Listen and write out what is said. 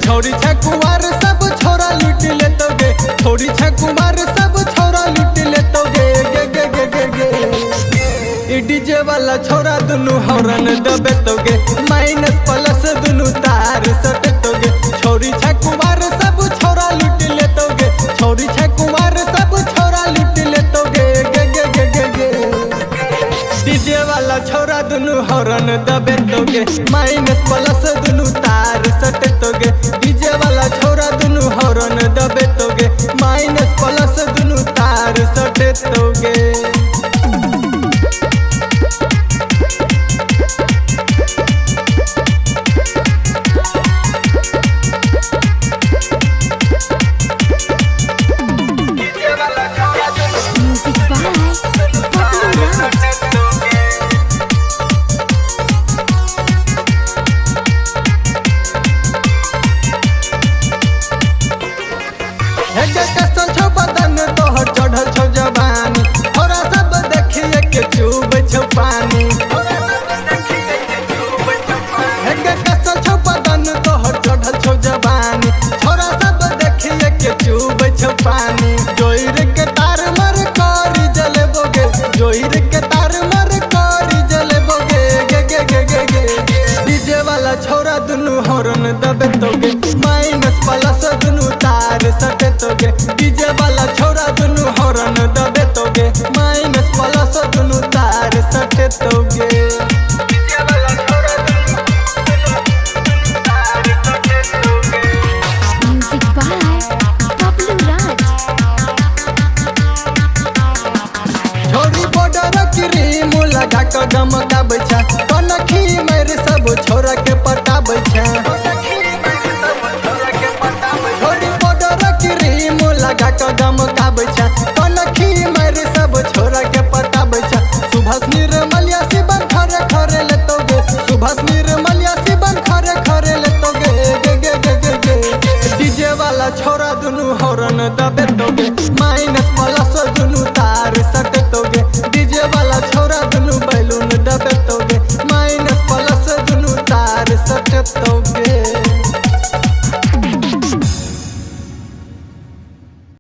छोरी छकुमार सब छोरा लूट लेतोगे, छोरी छकुमार सब छोरा लूट लेतोगे। गे गे गे गे गे डीजे वाला छोरा दुनु हॉर्न दबेतोगे, माइनस प्लस दुनु तार सटतोगे। छोरी छकुमार सब छोरा लूट लेतोगे, छोरी छकुमार सब छोरा लूट लेतोगे। गे गे गे गे गे डीजे वाला छोरा दुनु हॉर्न दबेतोगे, माइनस प्लस दुनु तार सटतोगे। डीजे वाला छोरा दुनु हॉर्न दबेतोगे, माइनस प्लस दुनु तार सटतोगे। बदन तोहर चढ़ल छौ जवानी, थोड़ा सब देखिए के चुबै छौ पानी। कसल छौ बदन तोहर चढ़ल छौ जवानी, थोड़ा सब देखिए के चुबै छौ पानी। जोइर के तार मर करी जलेबोगे, जोइर के तार मर करी जलेबोगे। गे गे गे गे गे डीजे वाला छोरा दुनु हॉर्न दबेतोगे, माइनस प्लस दुनु तार सटतोगे। डीजे वाला छोरा दुनु हॉर्न दबेतोगे, माइनस प्लस दुनु तार सटतोगे। छोरी बॉर्डर क्रीम लगा के गमका बचा,